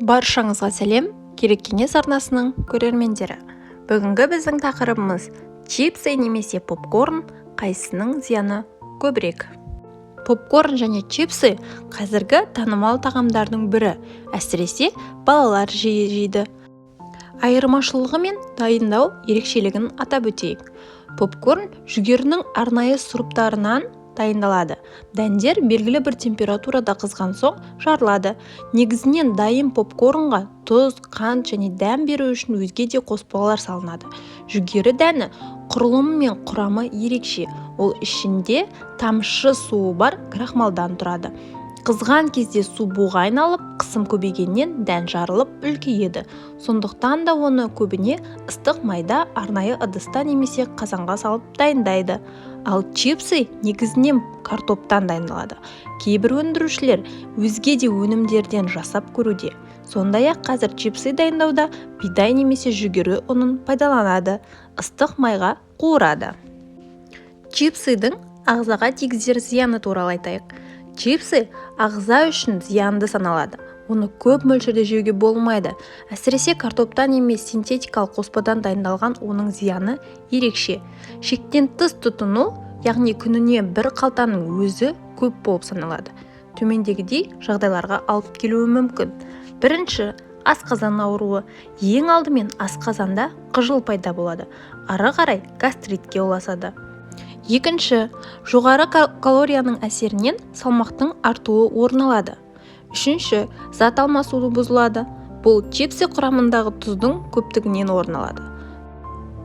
Баршаңызға сәлем, керек кеңес арнасының көрермендері. Бүгінгі біздің тақырыбымыз чипсы немесе попкорн, қайсының зияны көбірек? Попкорн және чипсы қазіргі танымал тағамдардың бірі, әсіресе балалар жиі жейді. Айырмашылығы мен дайындау ерекшелігін атап өтейік. Попкорн жүгерінің арнайы сұрыптарынан дайындалады. Дәндер белгілі бір температурада қызған соң жарылады. Негізінен дайын попкорнға тұз, қант және дәм беру үшін өзге де қоспалар салынады. Жүгері дәні құрылымы мен құрамы ерекше. Ол ішінде тамшы суы бар крахмалдан тұрады. Қызған кезде су буға айналып, қысым көбейгеннен дән жарылып үлкейеді. Сондықтан да оны көбіне ыстық майда арнайы ыдыста немесе қазанға салып дайындайды. Ал чипсы негізінен картоптан дайындалады. Кейбір өндірушілер өзге де өнімдерден жасап көруде. Сондай-ақ қазір чипсы дайындауда бидай немесе жүгері ұнын пайдаланады. Ыстық майға қуырады. Чипсыдың ағзаға тигізер зияны туралы айтайық. Чипсы ағза үшін зиянды саналады. Оны көп мөлшерде жеуге болмайды. Әсіресе картоптан емес синтетикалық қоспадан дайындалған оның зияны ерекше. Шектен тыс тұтыну, яғни күніне бір қалтаның өзі көп болып саналады. Төмендегідей жағдайларға алып келуі мүмкін. Бірінші, асқазан ауруы. Ең алдымен асқазанда қыжыл пайда болады. Ары қарай гастритке ұласады. Екінші, жоғары калорияның әсерінен салмақтың артуы орын алады. Үшінші, зат алмасуы бұзылады. Бұл чипсы құрамындағы тұздың көптігінен орын алады.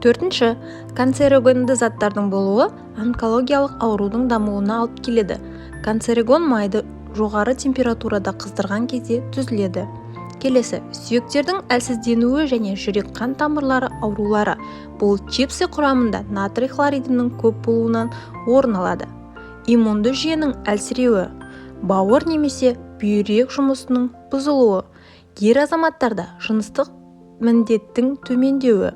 Төртінші, канцерогенді заттардың болуы онкологиялық аурудың дамуына алып келеді. Канцероген майды жоғары температурада қыздырған кезде түзіледі. Келесі, сүйектердің әлсізденуі және жүрек-қан тамырлары аурулары. Бұл чипсы құрамында натрий хлоридінің көп болуынан орын алады. Иммунды жүйенің әлсіреуі, бауыр немесе бүйрек жұмысының бұзылуы, ер азаматтарда жыныстық міндеттің төмендеуі,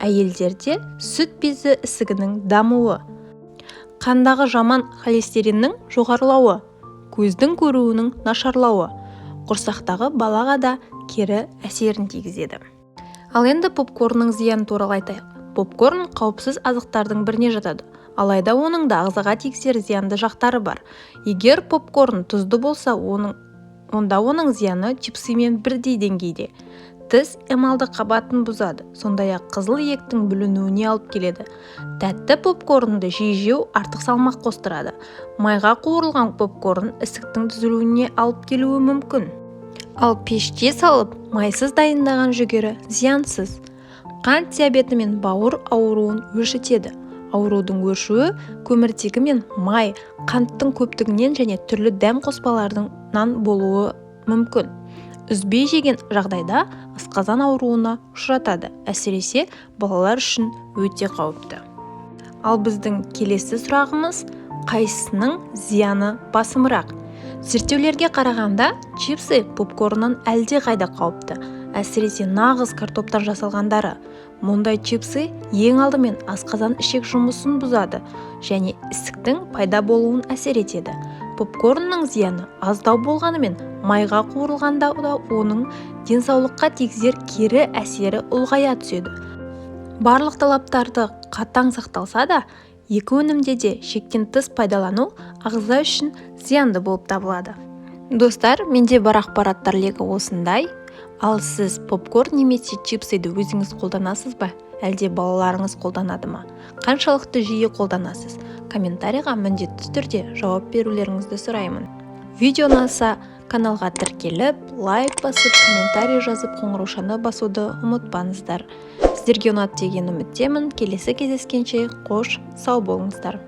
әйелдерде сүт безі ісігінің дамуы, қандағы жаман холестериннің жоғарылауы, көздің көруінің нашарлауы, құрсақтағы балаға да кері әсерін тигізеді. Ал енді попкорнның зияны туралы айтайық. Попкорн қауіпсіз азықтардың біріне жатады. Алайда оның да ағзаға тигізер зиянды жақтары бар. Егер попкорн тұзды болса, онда оның зияны чипсымен бірдей деңгейде. Тіс эмалды қабатын бұзады, сондай-ақ қызыл еттің бүлінуіне алып келеді. Тәтті попкорнды жиі жеу артық салмақ қостырады. Майға қуырылған попкорн ісіктің түзілуіне алып келуі мүмкін. Ал пеште салып, майсыз дайындаған жүгері зиянсыз. Қант диабеті мен бауыр ауруын өршітеді. Аурудың өршуі көміртегі мен май, қанттың көптігінен және түрлі дәм қоспаларынан болуы мүмкін. Үзбей жеген жағдайда асқазан ауруына ұшыратады, әсіресе балалар үшін өте қауіпті. Ал біздің келесі сұрағымыз, қайсының зияны басымырақ? Зерттеулерге қарағанда чипсы попкорннан әлде қайда қауіпті, әсіресе нағыз картоптан жасалғандары. Мұндай чипсы ең алдымен асқазан ішек жұмысын бұзады және ісіктің пайда болуын әсер етеді. Попкорнның зияны аздау болғанымен, майға қуырылғанда да оның денсаулыққа тигізер кері әсері ұлғая түседі. Барлық талаптарды қатаң сақталса да, екі өнімде де шектен тыс пайдалану ағза үшін зиянды болып табылады. Достар, менде бар ақпараттар легі осындай. Ал сіз попкорн немесе чипсыды өзіңіз қолданасыз ба? Әлде балаларыңыз қолданады ма? Қаншалықты жиі қолданасыз? Комментарийға міндетті түрде жауап берулеріңізді сұраймын. Видео ұнаса, каналға тіркеліп, лайк басып, комментарий жазып, қоңыраушаны басуды ұмытпаңыздар. Сіздерге ұнады деген үміттемін. Келесі кездескенше қош, сау болыңыздар.